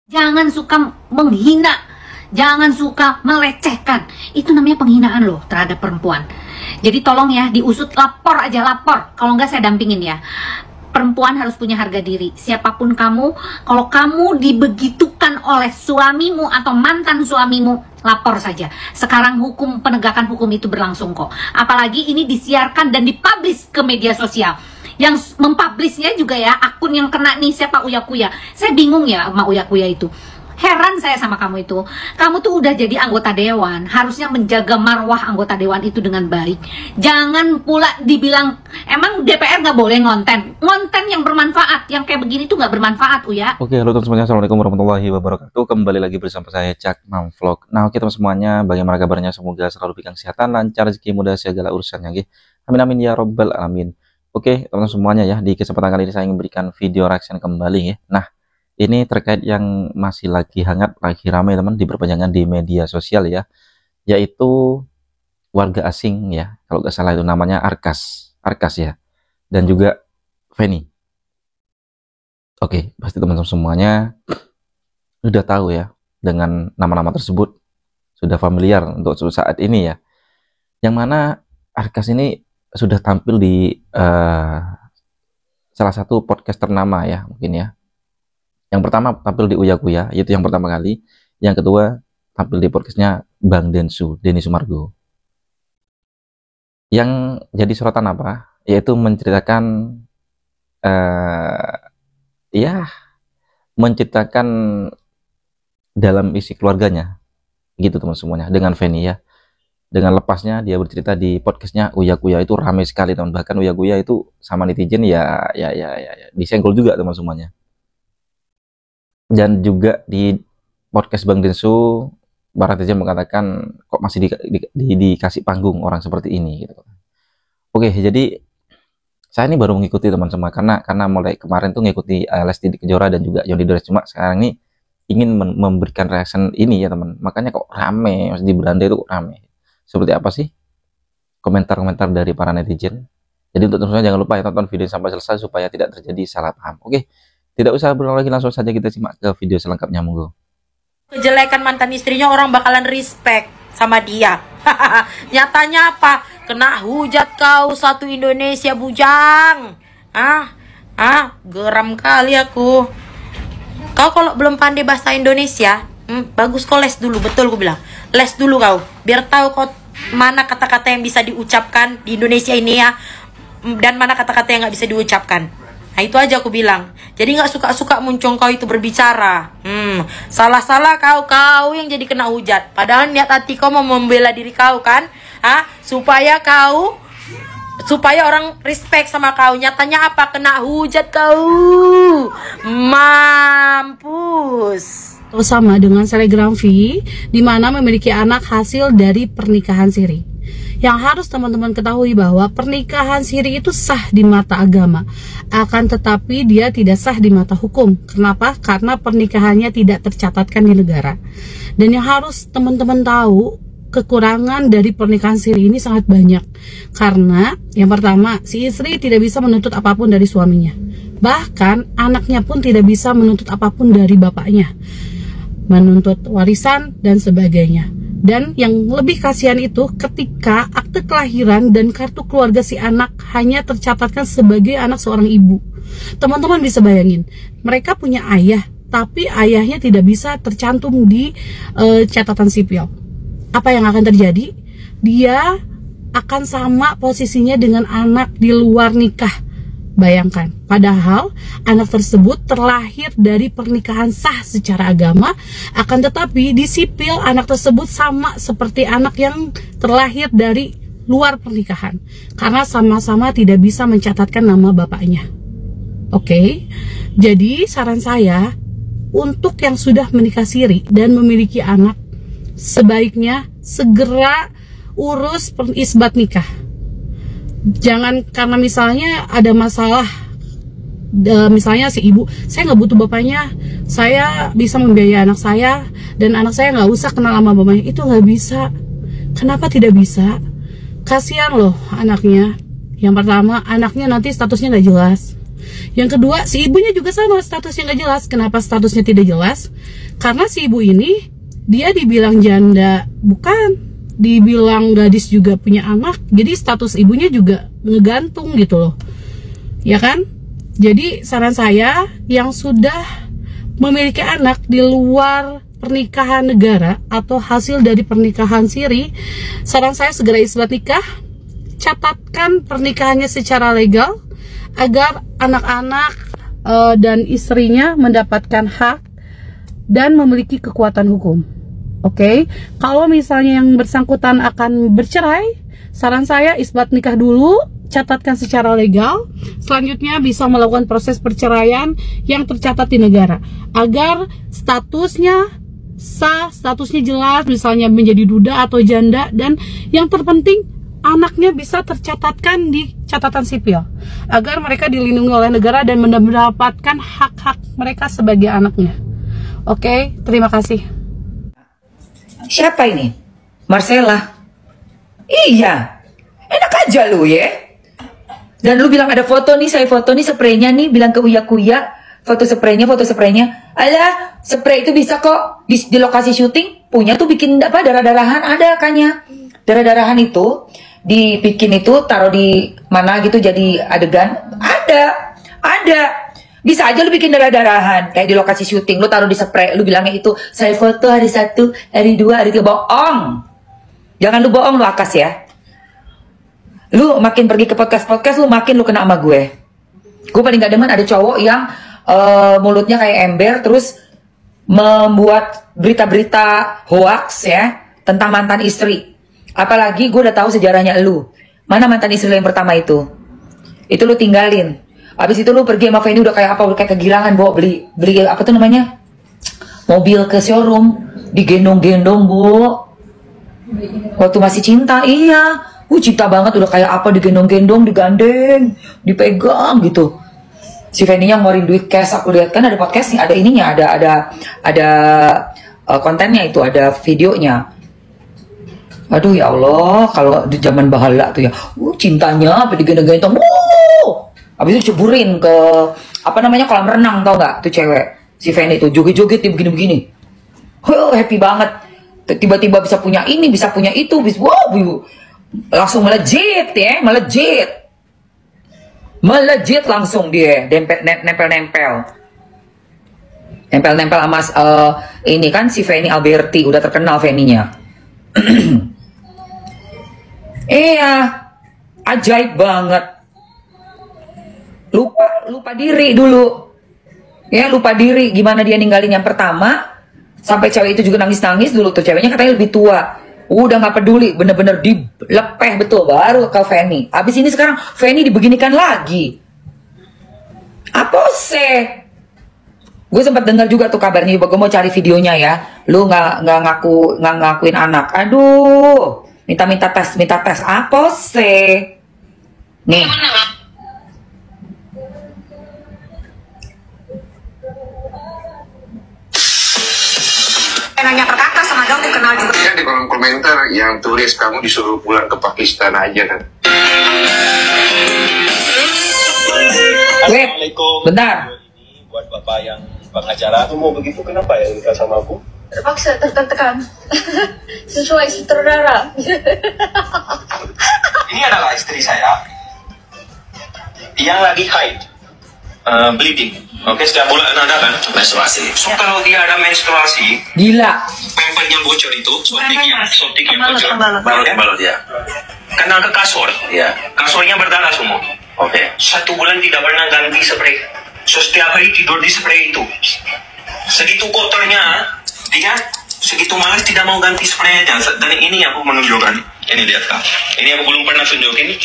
Jangan suka menghina, jangan suka melecehkan. Itu namanya penghinaan loh terhadap perempuan. Jadi tolong ya, diusut, lapor aja, lapor. Kalau enggak saya dampingin ya. Perempuan harus punya harga diri. Siapapun kamu, kalau kamu dibegitukan oleh suamimu atau mantan suamimu, lapor saja. Sekarang penegakan hukum itu berlangsung kok. Apalagi ini disiarkan dan dipublish ke media sosial. Yang mempublishnya juga ya, akun yang kena nih siapa, Uya Kuya. Saya bingung ya sama Uya Kuya itu. Heran saya sama kamu itu. Kamu tuh udah jadi anggota dewan, harusnya menjaga marwah anggota dewan itu dengan baik. Jangan pula dibilang, emang DPR nggak boleh ngonten yang bermanfaat, yang kayak begini tuh nggak bermanfaat, Uya. Oke, halo teman semuanya, assalamualaikum warahmatullahi wabarakatuh. Kembali lagi bersama saya Cak Mam Vlog. Nah, oke teman semuanya, bagaimana kabarnya? Semoga selalu diberikan kesehatan, lancar, rezeki, mudah segala urusannya. Amin amin ya robbal alamin. Oke teman semuanya ya, di kesempatan kali ini saya ingin memberikan video reaction kembali ya. Nah, ini terkait yang masih lagi hangat, lagi ramai teman di perpanjangan di media sosial ya, yaitu warga asing ya, kalau nggak salah itu namanya Arkas ya, dan juga Feni. Oke, pasti teman-teman semuanya sudah tahu ya dengan nama-nama tersebut, sudah familiar untuk saat ini ya, yang mana Arkas ini sudah tampil di salah satu podcast ternama ya mungkin ya. Yang pertama tampil di Uya Kuya, itu yang pertama kali. Yang kedua tampil di podcastnya Bang Denny Sumargo. Yang jadi sorotan apa? Yaitu menceritakan menceritakan dalam isi keluarganya, gitu teman semuanya, dengan Feni ya. Dengan lepasnya dia bercerita di podcastnya Uya Kuya, itu ramai sekali teman. Bahkan Uya Kuya itu sama netizen ya disenggol juga teman semuanya. Dan juga di podcast Bang Densu, para netizen mengatakan kok masih dikasih panggung orang seperti ini gitu. Oke, jadi saya ini baru mengikuti teman semua karena mulai kemarin tuh ngikuti Lesti Kejora dan juga Yoni Dores, cuma sekarang ini ingin memberikan reaction ini ya teman. Makanya kok rame, di beranda itu kok rame. Seperti apa sih komentar-komentar dari para netizen? Jadi untuk teman-teman jangan lupa ya tonton video sampai selesai supaya tidak terjadi salah paham. Oke. Tidak usah berulang lagi, langsung saja kita simak ke video selengkapnya, monggo. Kejelekan mantan istrinya orang bakalan respect sama dia. Nyatanya apa? Kena hujat kau satu Indonesia bujang. Geram kali aku. Kau kalau belum pandai bahasa Indonesia, bagus kau les dulu, betul aku bilang. Les dulu kau, biar tahu kau mana kata-kata yang bisa diucapkan di Indonesia ini ya, dan mana kata-kata yang nggak bisa diucapkan. Nah itu aja aku bilang. Jadi nggak suka-suka muncung kau itu berbicara. Salah-salah kau yang jadi kena hujat. Padahal niat hati kau mau membela diri kau kan? Supaya orang respect sama kau. Nyatanya apa? Kena hujat kau. Mampus. Sama dengan selegram V, di mana memiliki anak hasil dari pernikahan siri. Yang harus teman-teman ketahui bahwa pernikahan siri itu sah di mata agama, akan tetapi dia tidak sah di mata hukum. Kenapa? Karena pernikahannya tidak tercatatkan di negara. Dan yang harus teman-teman tahu, kekurangan dari pernikahan siri ini sangat banyak. Karena yang pertama, si istri tidak bisa menuntut apapun dari suaminya. Bahkan anaknya pun tidak bisa menuntut apapun dari bapaknya, menuntut warisan dan sebagainya. Dan yang lebih kasihan itu ketika akte kelahiran dan kartu keluarga si anak hanya tercatatkan sebagai anak seorang ibu. Teman-teman bisa bayangin, mereka punya ayah, tapi ayahnya tidak bisa tercantum di catatan sipil. Apa yang akan terjadi? Dia akan sama posisinya dengan anak di luar nikah. Bayangkan, padahal anak tersebut terlahir dari pernikahan sah secara agama, akan tetapi di sipil anak tersebut sama seperti anak yang terlahir dari luar pernikahan, karena sama-sama tidak bisa mencatatkan nama bapaknya. Oke, jadi saran saya untuk yang sudah menikah siri dan memiliki anak, sebaiknya segera urus isbat nikah. Jangan karena misalnya ada masalah, misalnya si ibu, saya nggak butuh bapaknya, saya bisa membiayai anak saya, dan anak saya nggak usah kenal sama bapaknya. Itu nggak bisa. Kenapa tidak bisa? Kasihan loh anaknya. Yang pertama, anaknya nanti statusnya nggak jelas. Yang kedua, si ibunya juga sama, statusnya nggak jelas. Kenapa statusnya tidak jelas? Karena si ibu ini, dia dibilang janda, bukan, dibilang gadis juga punya anak, jadi status ibunya juga ngegantung gitu loh, ya kan? Jadi saran saya yang sudah memiliki anak di luar pernikahan negara atau hasil dari pernikahan siri, saran saya segera isbat nikah, catatkan pernikahannya secara legal agar anak-anak dan istrinya mendapatkan hak dan memiliki kekuatan hukum. Oke, kalau misalnya yang bersangkutan akan bercerai, saran saya isbat nikah dulu, catatkan secara legal, selanjutnya bisa melakukan proses perceraian yang tercatat di negara agar statusnya sah, statusnya jelas, misalnya menjadi duda atau janda, dan yang terpenting anaknya bisa tercatatkan di catatan sipil agar mereka dilindungi oleh negara dan mendapatkan hak-hak mereka sebagai anaknya. Oke, terima kasih. Siapa ini? Marcella. Iya, enak aja lu ya. Dan lu bilang ada foto nih, saya foto nih spraynya nih, bilang ke Uya, foto spraynya. Alah, spray itu bisa kok di lokasi syuting punya tuh bikin apa, darah-darahan ada kayaknya. Darah-darahan itu dibikin itu taruh di mana gitu jadi adegan. Ada. Bisa aja lu bikin darah-darahan kayak di lokasi syuting, lu taruh di spray, lu bilangnya itu saya foto hari 1, hari 2, hari 3. Bohong. Jangan lu bohong lu, Akas ya. Lu makin pergi ke podcast, lu makin lu kena sama gue. Gue paling gak demen ada cowok yang mulutnya kayak ember, terus membuat berita-berita hoax ya tentang mantan istri. Apalagi gue udah tahu sejarahnya lu. Mana mantan istri lu yang pertama itu? Itu lu tinggalin. Habis itu lu pergi sama Feni udah kayak apa? Udah kayak kegirangan bawa beli apa tuh namanya? Mobil ke showroom, digendong-gendong, Bu. Waktu masih cinta, iya. Cinta banget, udah kayak apa, digendong-gendong, digandeng, dipegang gitu. Si Feni-nya ngeluarin duit cash, aku lihat kan ada podcastnya, ada ininya, ada kontennya itu, ada videonya. Aduh ya Allah, kalau di zaman bahala tuh ya, cintanya apa digendong-gendong, habis itu ceburin ke apa namanya kolam renang, tau nggak? Tuh cewek, si Feni tuh joget-joget dia begini-begini, happy banget. Tiba-tiba bisa punya ini, bisa punya itu, bisa langsung melejit ya, melejit langsung dia, nempel-nempel sama ini kan si Feni Alberti, udah terkenal Feni-nya. Iya, ajaib banget. Lupa diri dulu ya, lupa diri gimana dia ninggalin yang pertama, sampai cewek itu juga nangis-nangis dulu tuh, ceweknya katanya lebih tua. Udah nggak peduli, bener-bener dilepeh betul, baru ke Feni. Abis ini sekarang Feni dibeginikan lagi. Apa sih? Gue sempat dengar juga tuh kabarnya, gue mau cari videonya ya. Lu nggak ngakuin anak. Aduh, minta tes. Apa sih? Nih. Nanya ke kakak sama dong, kenal juga. Kan di kolom komentar yang tulis kamu disuruh pulang ke Pakistan aja kan. Wait, bentar. Ini buat bapak yang pengacara. Aku mau begitu, kenapa ya nikah sama aku? Terpaksa, tertekan. Sesuai sutradara. Ini adalah istri saya yang lagi haid, bleeding. Oke, setiap bulan ada kan menstruasi. So kalau dia ada menstruasi, gila. pempernya bocor itu, sotik yang bocor, balot ya. Kena ke kasur, ya. Kasurnya berdarah semua. Oke. 1 bulan tidak pernah ganti spray. So setiap hari tidur di spray itu. Segitu kotornya, dia segitu malas tidak mau ganti spraynya. Dan ini aku menunjukkan. Ini lihat kak. Ini aku belum pernah tunjukin.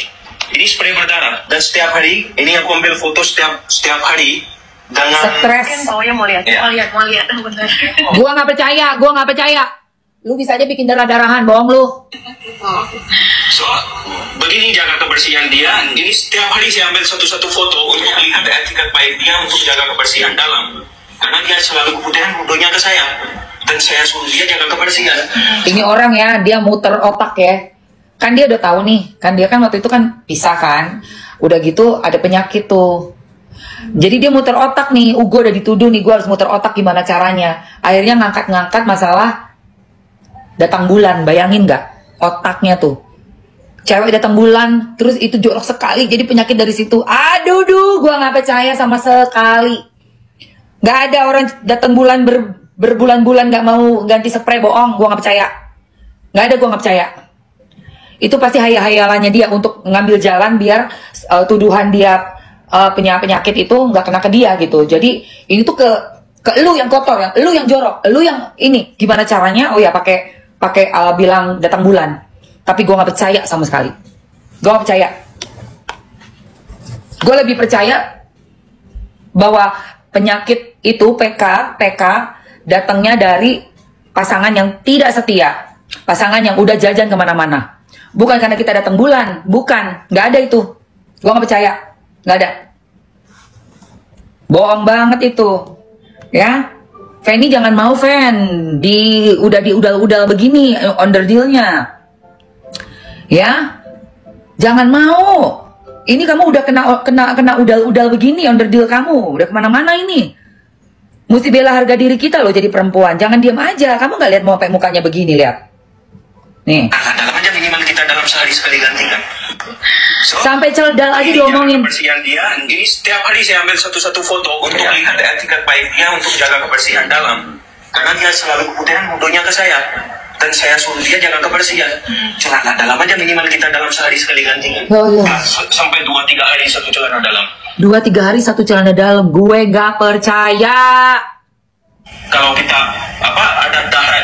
Ini spray berdarah. Dan setiap hari, ini aku ambil foto setiap hari. Dengan stres. Oh ya, mau lihat, ya. mau lihat, bener. Gua nggak percaya. Lu bisa aja bikin darah-darahan, bohong lu. So, begini jaga kebersihan dia. Ini setiap hari saya ambil satu-satu foto untuk melihat etikat baik dia untuk jaga kebersihan dalam. Karena dia selalu kemudian bodohnya ke saya. Dan saya suruh dia jaga kebersihan. Ini orang ya, dia muter otak ya. Kan dia udah tahu nih, kan dia kan waktu itu kan pisah kan. Udah gitu ada penyakit tuh. Jadi dia muter otak nih, gue udah dituduh nih, gue harus muter otak gimana caranya. Akhirnya ngangkat-ngangkat masalah datang bulan, bayangin nggak otaknya tuh. Cewek datang bulan, terus itu jorok sekali, jadi penyakit dari situ. Aduh, gue nggak percaya sama sekali. Nggak ada orang datang bulan berbulan-bulan nggak mau ganti spray, bohong. Gue nggak percaya. Nggak ada, gue nggak percaya. Itu pasti hayal-hayalannya dia untuk ngambil jalan biar tuduhan dia penyakit itu nggak kena ke dia gitu. Jadi ini tuh ke lu yang kotor, ya, lu yang jorok, lu yang ini. Gimana caranya? Oh ya pakai bilang datang bulan. Tapi gue nggak percaya sama sekali. Gue nggak percaya. Gue lebih percaya bahwa penyakit itu PK datangnya dari pasangan yang tidak setia, pasangan yang udah jajan kemana-mana. Bukan karena kita datang bulan, bukan, nggak ada itu. Gue nggak percaya, nggak ada. Bohong banget itu, ya. Fanny jangan mau udah begini underdealnya, ya. Jangan mau. Ini kamu udah kena udal begini underdeal kamu, udah kemana-mana ini. Mesti bela harga diri kita loh jadi perempuan. Jangan diam aja. Kamu nggak lihat mau pakai mukanya begini, lihat. Nih. Dalam aja minimal kita dalam sehari sekali ganti kan. Sampai celdal aja diomongin. Kebersihan dia, ini setiap hari saya ambil satu-satu foto untuk lihat etiket baik dia untuk jaga kebersihan dalam. Karena dia selalu keputihan fotonya ke saya. Dan saya suruh dia jaga kebersihan. Celana dalam aja minimal kita dalam sehari sekali ganti kan. Oh, iya. Sampai 2-3 hari satu celana dalam. 2-3 hari satu celana dalam. Gue gak percaya. Kalau kita ada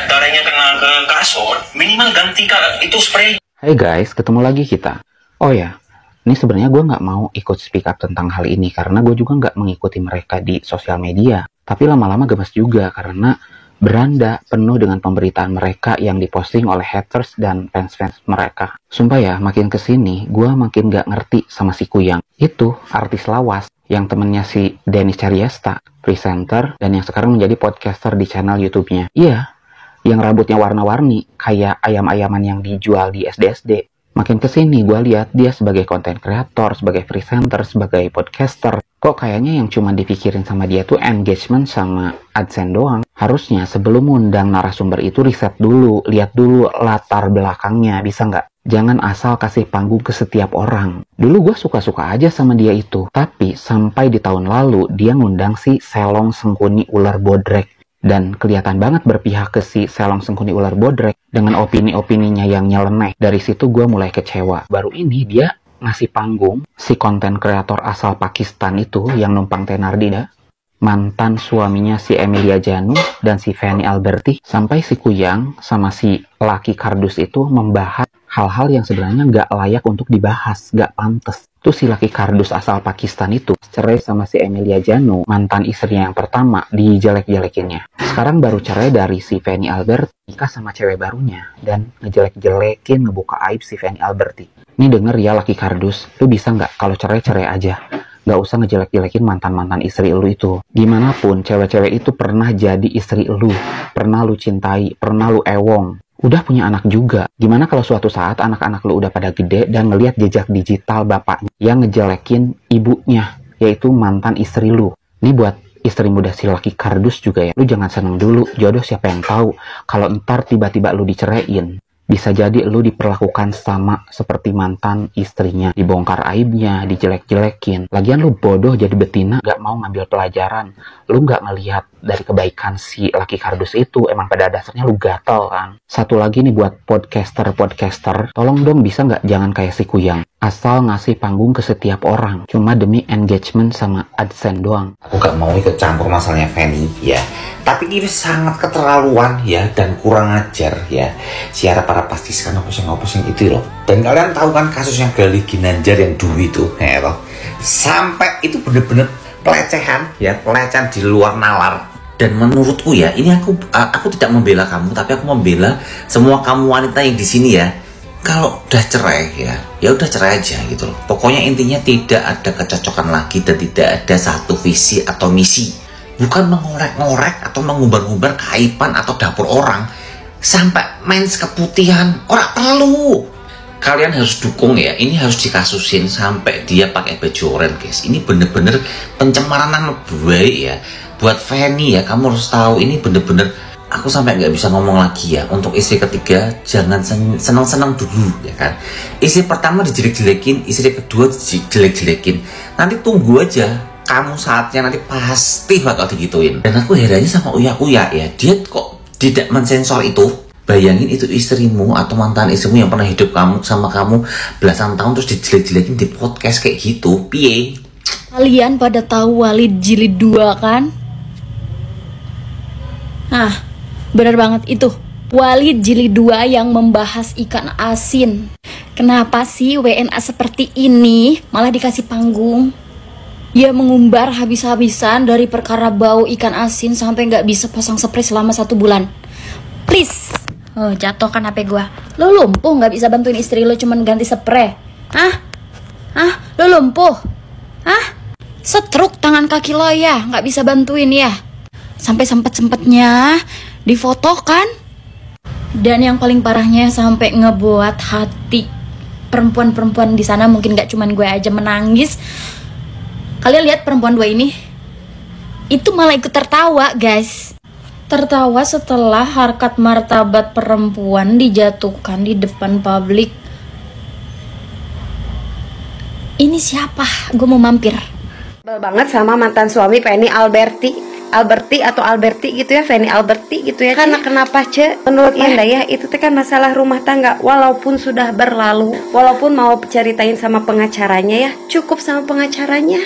darahnya kena ke kasur, minimal ganti itu spray. Hai guys, ketemu lagi kita. Oh ya, ini sebenarnya gue nggak mau ikut speak up tentang hal ini karena gue juga nggak mengikuti mereka di sosial media. Tapi lama-lama gemes juga karena beranda penuh dengan pemberitaan mereka yang diposting oleh haters dan fans-fans mereka. Sumpah ya, makin kesini gue makin nggak ngerti sama si Kuyang. Itu artis lawas yang temennya si Dennis Cariesta, presenter, dan yang sekarang menjadi podcaster di channel YouTube-nya. Iya, yang rambutnya warna-warni, kayak ayam-ayaman yang dijual di SD-SD. Makin kesini gue lihat dia sebagai content creator, sebagai presenter, sebagai podcaster. Kok kayaknya yang cuma dipikirin sama dia tuh engagement sama AdSense doang. Harusnya sebelum undang narasumber itu riset dulu, lihat dulu latar belakangnya, bisa nggak? Jangan asal kasih panggung ke setiap orang. Dulu gue suka-suka aja sama dia itu. Tapi sampai di tahun lalu dia ngundang si Selong Sengkuni Ular Bodrek. Dan kelihatan banget berpihak ke si Selong Sengkuni Ular Bodrek dengan opini-opininya yang nyeleneh. Dari situ gue mulai kecewa. Baru ini dia ngasih panggung si konten kreator asal Pakistan itu yang numpang tenar dia, mantan suaminya si Emilia Janu dan si Fanny Alberti, sampai si Kuyang sama si laki kardus itu membahas hal-hal yang sebenarnya nggak layak untuk dibahas, nggak pantas. Tuh si laki kardus asal Pakistan itu cerai sama si Emilia Janu, mantan istrinya yang pertama, dijelek-jelekinnya. Sekarang baru cerai dari si Fanny Alberti, nikah sama cewek barunya, dan ngejelek-jelekin, ngebuka aib si Fanny Alberti. Ini denger ya laki kardus, lu bisa nggak kalau cerai-cerai aja? Nggak usah ngejelek-jelekin mantan-mantan istri lu itu. Gimana pun, cewek-cewek itu pernah jadi istri lu, pernah lu cintai, pernah lu ewong. Udah punya anak juga. Gimana kalau suatu saat anak-anak lu udah pada gede dan ngelihat jejak digital bapaknya yang ngejelekin ibunya, yaitu mantan istri lu. Ini buat istri muda si laki kardus juga ya. Lu jangan seneng dulu, jodoh siapa yang tahu. Kalau ntar tiba-tiba lu diceraiin, bisa jadi lu diperlakukan sama seperti mantan istrinya. Dibongkar aibnya, dijelek-jelekin. Lagian lu bodoh jadi betina, gak mau ngambil pelajaran. Lu gak ngelihat dari kebaikan si laki kardus itu. Emang pada dasarnya lu gatel kan. Satu lagi nih buat podcaster, tolong dong bisa gak jangan kayak si Kuyang. Asal ngasih panggung ke setiap orang. Cuma demi engagement sama AdSense doang. Aku gak mau ikut campur masalahnya Fanny ya. Tapi ini sangat keterlaluan ya. Dan kurang ajar ya. Siara para pastis kan ngopos-ngopos yang itu loh. Dan kalian tahu kan kasusnya Gali Ginanjar yang dulu itu ya loh. Sampai itu bener-bener pelecehan ya. Pelecehan di luar nalar. Dan menurutku ya, ini aku tidak membela kamu, tapi aku membela semua kamu wanita yang di sini ya. Kalau udah cerai ya udah cerai aja gitu loh. Pokoknya intinya tidak ada kecocokan lagi dan tidak ada satu visi atau misi. Bukan mengorek-ngorek atau mengumbar-ngumbar keaiban atau dapur orang sampai mens keputihan. Orang perlu. kalian harus dukung ya, ini harus dikasusin sampai dia pakai baju oranye guys. Ini bener-bener pencemaran nama baik ya buat Fanny ya. Kamu harus tahu ini bener-bener, aku sampai nggak bisa ngomong lagi ya. Untuk istri ketiga jangan senang-senang dulu ya kan. Istri pertama dijelek-jelekin, istri kedua dijelek-jelekin, nanti tunggu aja kamu saatnya, nanti pasti bakal digituin. Dan aku herannya sama Uya ya, dia kok tidak mensensor itu. Bayangin itu istrimu atau mantan istrimu yang pernah hidup sama kamu belasan tahun terus dijelek-jelekin di podcast kayak gitu. Piye? Kalian pada tahu Walid Jilid 2 kan? Nah, bener banget itu. Walid Jilid 2 yang membahas ikan asin. Kenapa sih WNA seperti ini malah dikasih panggung? Dia mengumbar habis-habisan dari perkara bau ikan asin sampai nggak bisa pasang spray selama 1 bulan. Please. Oh, jatuh kan HP gua. Lo lumpuh nggak bisa bantuin istri lo cuman ganti spray? Lo lumpuh? Setruk tangan kaki lo ya, nggak bisa bantuin ya? Sampai sempet-sempetnya difoto kan? Dan yang paling parahnya sampai ngebuat hati perempuan-perempuan di sana, mungkin nggak cuman gue aja, menangis. Kalian lihat perempuan 2 ini? Itu malah ikut tertawa, guys. Tertawa setelah harkat martabat perempuan dijatuhkan di depan publik. Ini siapa? Gue mau mampir. Banget sama mantan suami Fanny Alberti gitu ya, Fanny Alberti gitu ya. Karena kenapa Ce? Menurut Anda ya, itu kan masalah rumah tangga. Walaupun sudah berlalu, walaupun mau ceritain sama pengacaranya ya, cukup sama pengacaranya,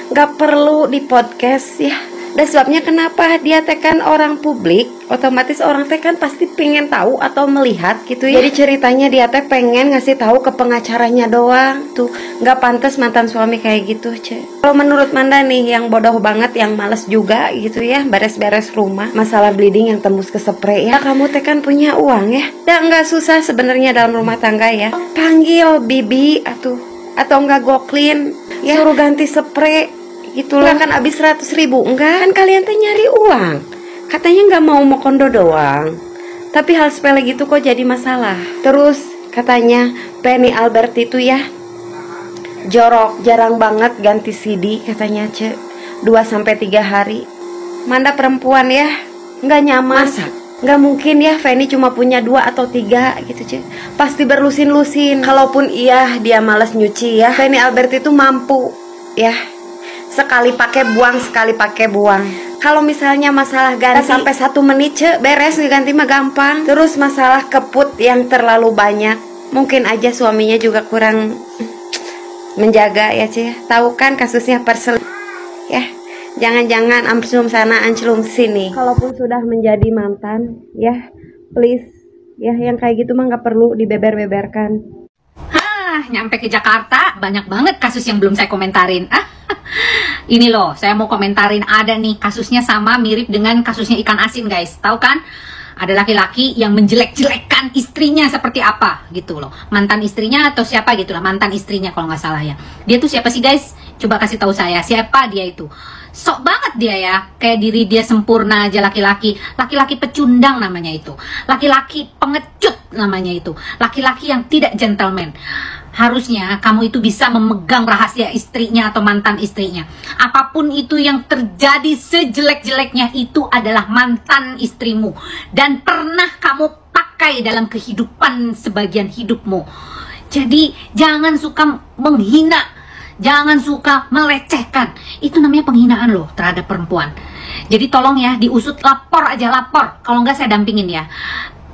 nggak perlu di podcast ya. Dan sebabnya kenapa dia tekan orang publik, otomatis orang tekan pasti pengen tahu atau melihat gitu ya. Jadi ceritanya dia teh pengen ngasih tahu ke pengacaranya doang. Tuh, nggak pantas mantan suami kayak gitu, Kalau menurut Manda nih, yang bodoh banget, yang males juga gitu ya, beres-beres rumah, masalah bleeding yang tembus ke spray ya. Kamu tekan punya uang ya. Dan nggak susah sebenarnya dalam rumah tangga ya. Panggil bibi atau nggak Goklin ya, suruh ganti spray. Itulah kan habis 100.000. Enggak, kan kalian teh nyari uang. Katanya nggak mau kondo doang. Tapi hal sepele gitu kok jadi masalah. Terus katanya Fanny Alberti itu ya jorok, jarang banget ganti CD katanya 2-3 hari. Manda perempuan ya, nggak nyaman. Masa? Nggak mungkin ya Fanny cuma punya 2 atau 3 gitu pasti berlusin-lusin. Kalaupun iya dia malas nyuci ya, Fanny Alberti itu mampu ya. Sekali pakai buang, sekali pakai buang. Kalau misalnya masalah ganti sampai 1 menit beres, ganti mah gampang. Terus masalah keput yang terlalu banyak, mungkin aja suaminya juga kurang menjaga ya Tahu kan kasusnya persel ya. Jangan-jangan amslum sana amslum sini. Kalaupun sudah menjadi mantan ya, please ya, yang kayak gitu mah nggak perlu dibeber-beberkan. Nyampe ke Jakarta banyak banget kasus yang belum saya komentarin. Ini loh, saya mau komentarin, ada nih kasusnya sama mirip dengan kasusnya ikan asin guys. Tahu kan? Ada laki-laki yang menjelek-jelekan istrinya seperti apa gitu loh. Mantan istrinya atau siapa gitu lah, mantan istrinya kalau nggak salah ya. Dia tuh siapa sih guys? Coba kasih tahu saya, siapa dia itu? Sok banget dia ya, kayak diri dia sempurna aja laki-laki. Laki-laki pecundang namanya itu. Laki-laki pengecut namanya itu. Laki-laki yang tidak gentleman. Harusnya kamu itu bisa memegang rahasia istrinya atau mantan istrinya. Apapun itu yang terjadi, sejelek-jeleknya itu adalah mantan istrimu. Dan pernah kamu pakai dalam kehidupan sebagian hidupmu. Jadi jangan suka menghina, jangan suka melecehkan. Itu namanya penghinaan loh terhadap perempuan. Jadi tolong ya, diusut, lapor aja, lapor. Kalau nggak saya dampingin ya.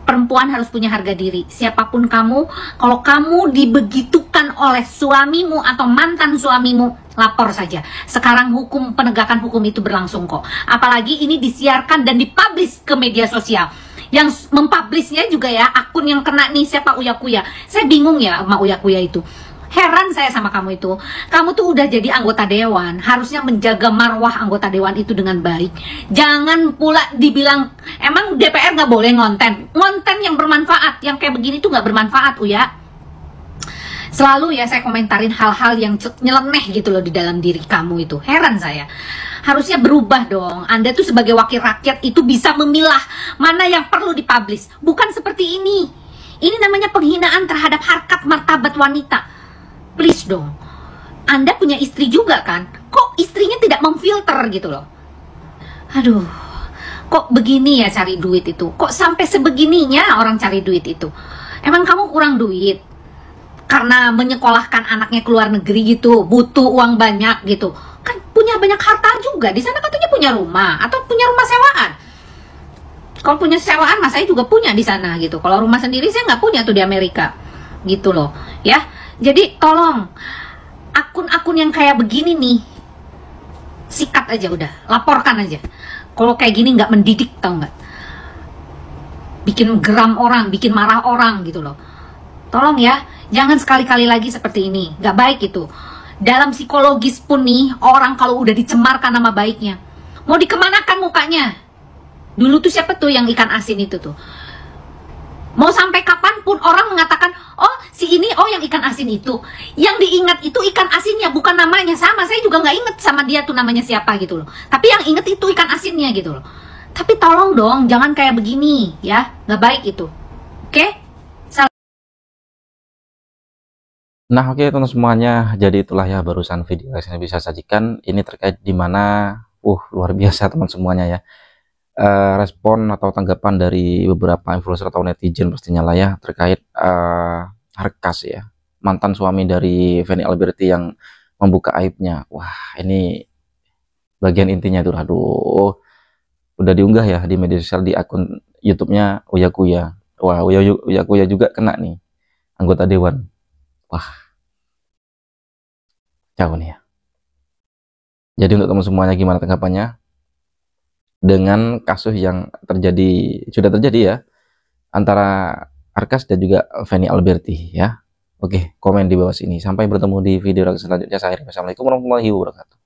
Perempuan harus punya harga diri. Siapapun kamu, kalau kamu dibegitukan oleh suamimu atau mantan suamimu, lapor saja. Sekarang penegakan hukum itu berlangsung kok. Apalagi ini disiarkan dan dipublish ke media sosial. Yang mempublishnya juga ya, akun yang kena nih siapa, Uya Kuya. Saya bingung ya sama Uya Kuya itu. Heran saya sama kamu itu. Kamu tuh udah jadi anggota dewan, harusnya menjaga marwah anggota dewan itu dengan baik. Jangan pula dibilang, emang DPR nggak boleh ngonten yang bermanfaat, yang kayak begini tuh nggak bermanfaat, Uya. Selalu ya saya komentarin hal-hal yang nyeleneh gitu loh di dalam diri kamu itu. Heran saya. Harusnya berubah dong. Anda tuh sebagai wakil rakyat itu bisa memilah mana yang perlu dipublish. Bukan seperti ini. Ini namanya penghinaan terhadap harkat martabat wanita. Please dong. Anda punya istri juga kan? Kok istrinya tidak memfilter gitu loh? Aduh, kok begini ya cari duit itu? Kok sampai sebegininya orang cari duit itu? Emang kamu kurang duit? Karena menyekolahkan anaknya ke luar negeri gitu, butuh uang banyak gitu. Kan punya banyak harta juga. Di sana katanya punya rumah atau punya rumah sewaan. Kalau punya sewaan, mas saya juga punya di sana gitu. Kalau rumah sendiri saya nggak punya tuh di Amerika, gitu loh, ya. Jadi tolong akun-akun yang kayak begini nih, sikat aja udah, laporkan aja. Kalau kayak gini nggak mendidik, tau nggak? Bikin geram orang, bikin marah orang gitu loh. Tolong ya, jangan sekali-kali lagi seperti ini, nggak baik itu. Dalam psikologis pun nih, orang kalau udah dicemarkan nama baiknya, mau dikemanakan mukanya? Dulu tuh siapa tuh yang ikan asin itu tuh? Mau sampai kapanpun orang mengatakan, oh si ini, oh yang ikan asin itu. Yang diingat itu ikan asinnya, bukan namanya. Sama, saya juga nggak inget sama dia tuh namanya siapa gitu loh. Tapi yang inget itu ikan asinnya gitu loh. Tapi tolong dong, jangan kayak begini ya, nggak baik itu. Oke? Nah, oke teman semuanya, jadi itulah ya barusan video yang saya bisa sajikan. Ini terkait dimana, luar biasa teman semuanya ya. Respon atau tanggapan dari beberapa influencer atau netizen pastinya lah ya terkait Arkas ya, mantan suami dari Feni Alberti yang membuka aibnya. Wah, ini bagian intinya tuh, aduh, udah diunggah ya di media sosial di akun YouTube-nya Uya Kuya. Wah, Uya Kuya juga kena nih, anggota dewan. Wah, jauh nih ya. Jadi untuk teman semuanya gimana tanggapannya dengan kasus yang sudah terjadi ya antara Arkas dan juga Feni Alberti ya? Oke, komen di bawah sini. Sampai bertemu di video selanjutnya. Saya Assalamualaikum warahmatullahi wabarakatuh.